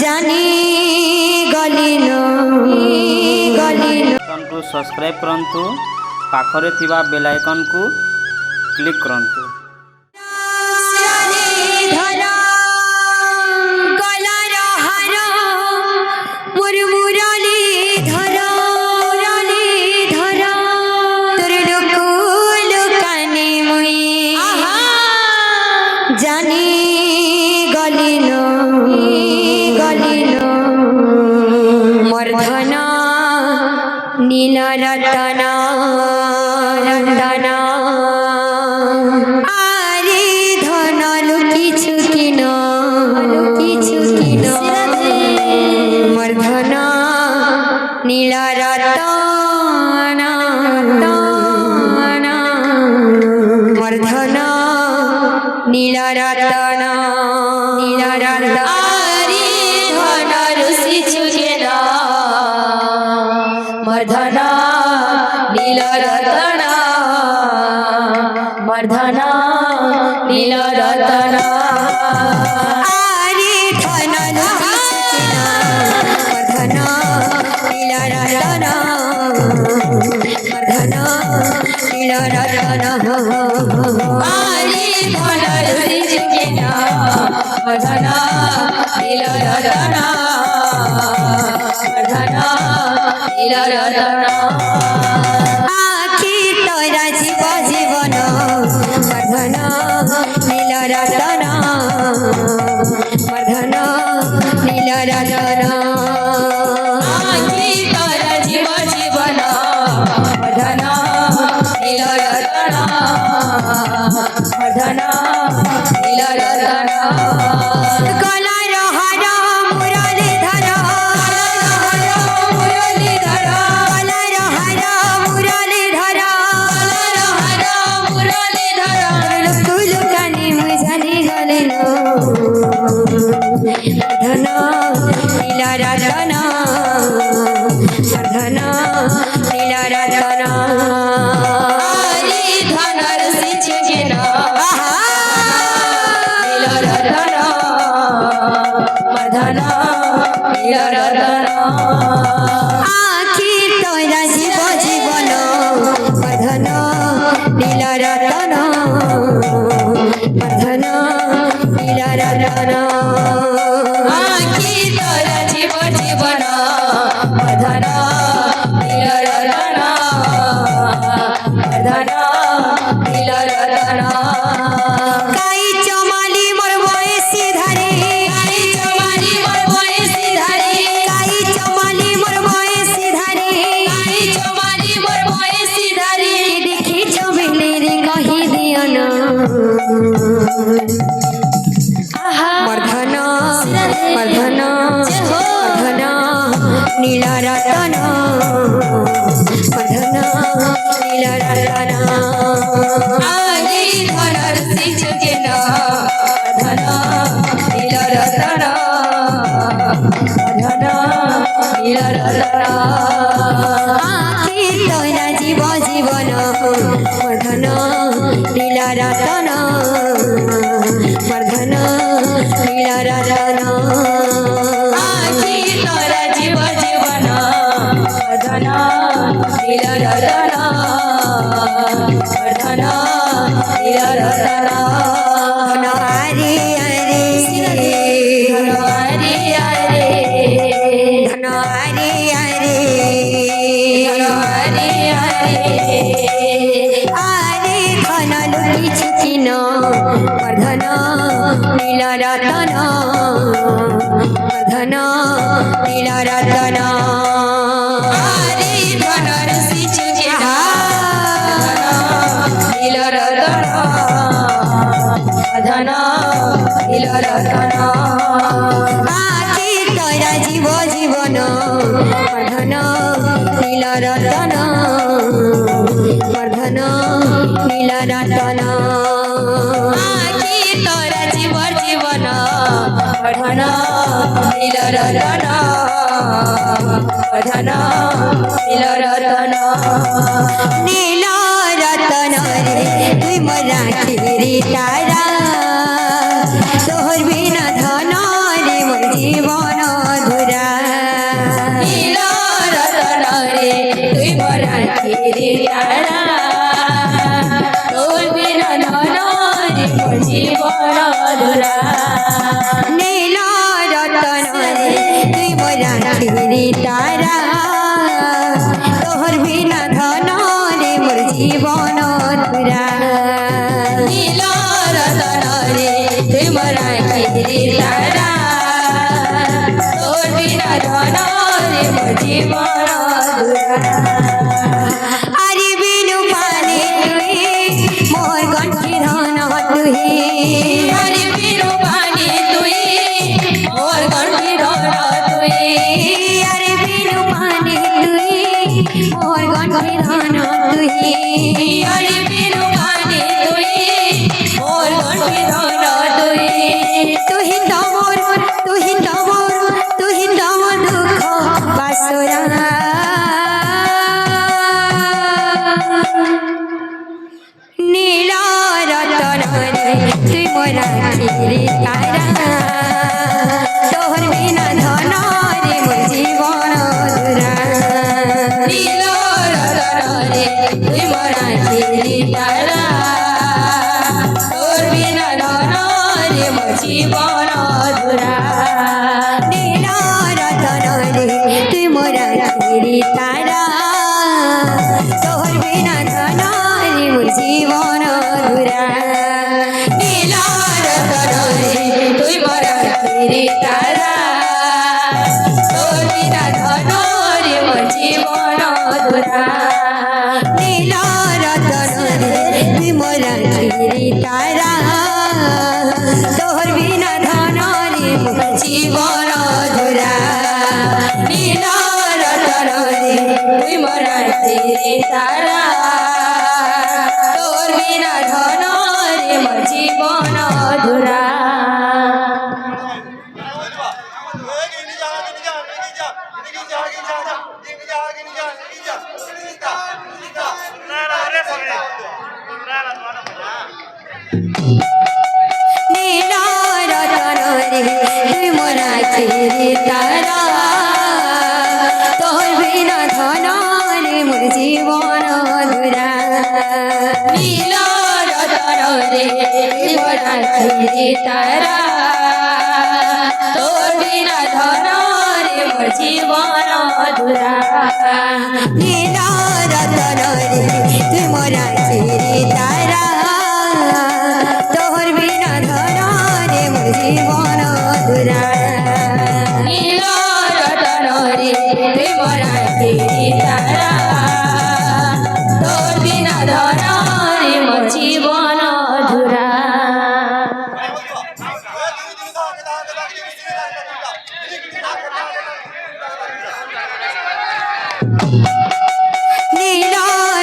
जानी गलिन को सब्सक्राइब करंतु पाखरे थिबा बेल आइकन को क्लिक करंतु। जानी गलिन मर्धन नील रतन रतन आरे धन लुकी छुकिन मर्धन नील रतन मर्धन नील रतन आरे धन ऋषि छुकिन मर्धन नील रतन मर्धन नील रतन आरे धन मर्धन नील रतन मर्धन नील रतन आरे धन ऋषिकेन मर्धन नील रतन मर्धन नील रतन आखि तोरा जीव जीवन मर्धन नील रतन मर्धन नील रतन आखि तोरा जीव जीवन मर्धन नील रतन मर्धन नील रतन मर्धन नील रतन मर्धन नील रतन आरे धन ऋषि छुकिन नील रतन मर्धन नील रतन आखि तोरा जीव जीवन मर्धन नील रतन मर्धन नील रतन आखि तोरा जीव जीवन मर्धन नील रतन मर्धन नील रतन काई चमाली मोर बयसी धारे काई चमाली मोर बयसी धारे काई चमाली मोर बयसी धारे काई चमाली मोर बयसी धारे देखि छबिले रे कहि दियो न मर्धन मर्धन मर्धन नील रतन मर्धन नील रतन आरे धन ऋषि छुकिन मर्धन नील रतन मर्धन नील रतन आखि तोरा जीव जीवन मर्धन नील रतन मर्धन नील रतन आखि तोरा जीव जीवन मर्धन नील रतन मर्धन नील रतन हरे हरे धन हरे हरे धन हरे हरे धन हरे हरे आरे धन लुकी छुकिन मर्धन नील रतन मर्धन नील रतन आरे धन ऋषि छुकिन नील रतन मर्धन नील रतन आखि तोरा जीव जीवन मर्धन नील रतन मर्धन नील रतन आखि तोरा जीव जीवन मर्धन नील रतन मर्धन नील रतन नील रतन रे तुई मोरा खिरी तारा तोहर बिना धन रे मोर जीवन তারা তোর বিনা ধন রে মোর জীবন অধুরা আরে বিনু পানি তুই মোর গণ্ঠি ধন তুই আরে বিনু পানি তুই মোর গণ্ঠি ধন তুই আরে বিনু পানি তুই মোর গণ্ঠি ধন তুই আরে বিনু পানি তুই মোর গণ্ঠি ধন তুই তুই তমর দুঃখ বাসরা নীল রতন রে তুই মোরা রে তারা তোর বিনা ধন রে মোর জীবন অধুরা নীল রতন রে তুই মোরা রে তারা তোর বিনা ধন রে মোর জীবন অধুরা নীল রতন রে তুই মোরা রে তারা তোর বিনা ধন রে মোর জীবন অধুরা নীল রতন রে তুই মোরা রে তারা তোর বিনা ধন রে মোর জীবন অধুরা নীল রতন রে তুই মোরা রে তারা তোর বিনা ধন রে মোর জীবন অধুরা নীল রতন রে তুই মোরা রে তারা তোর বিনা ধন রে মোর জীবন অধুরা নীল রতন রে তুই মোরা রে তারা তোর বিনা ধন রে মোর জীবন অধুরা নীল রতন রে তুই মোরা রে তারা তোর বিনা ধন রে মোর জীবন অধুরা নীল রতন রে তুই মোরা রে তারা তোর বিনা ধন রে মোর জীবন অধুরা নীল রতন রে তুই মোরা রে তারা তোর বিনা ধন রে মোর জীবন অধুরা নীল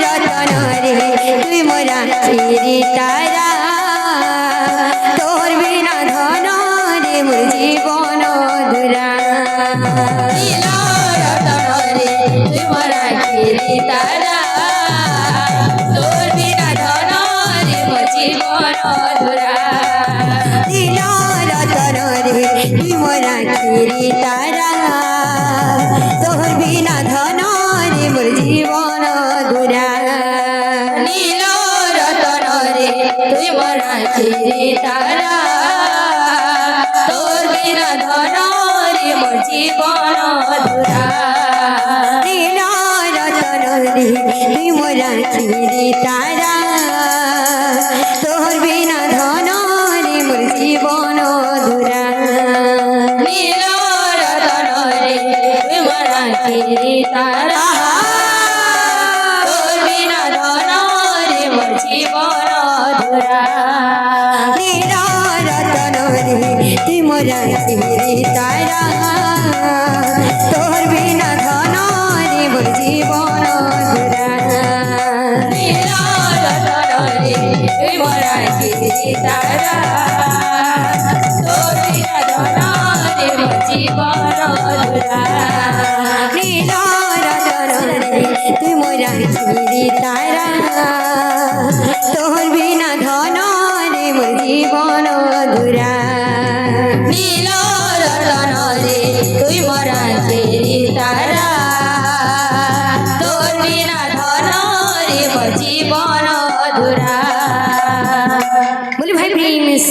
রতন রে তুই মোরা রে তারা তোর বিনা ধন রে মোর জীবন অধুরা নীল রতন রে তুই মোরা রে তারা তোর বিনা ধন রে মোর জীবন অধুরা নীল রতন রে তুই মোরা রে তারা তোর বিনা ধন রে মোর জীবন অধুরা নীল রতন রে তুই মোরা রে তারা তোর বিনা ধন রে মোর জীবন অধুরা নীল রতন রে তুই মোরা রে তারা তোর বিনা ধন রে মোর জীবন অধুরা নীল রতন রে তুই মোরা রে তারা তোর বিনা ধন রে মোর জীবন অধুরা নীল রতন রে তুই মোরা রে তারা তোর বিনা ধন রে মোর জীবন অধুরা নীল রতন রে তুই মোরা রে তারা তোর বিনা ধন রে মোর জীবন অধুরা নীল রতন রে তুই মোরা রে তারা তোর বিনা ধন রে মোর জীবন অধুরা নীল রতন রে তুই মোরা রে তারা তোর বিনা ধন রে মোর জীবন অধুরা বলি ভাই প্লিজ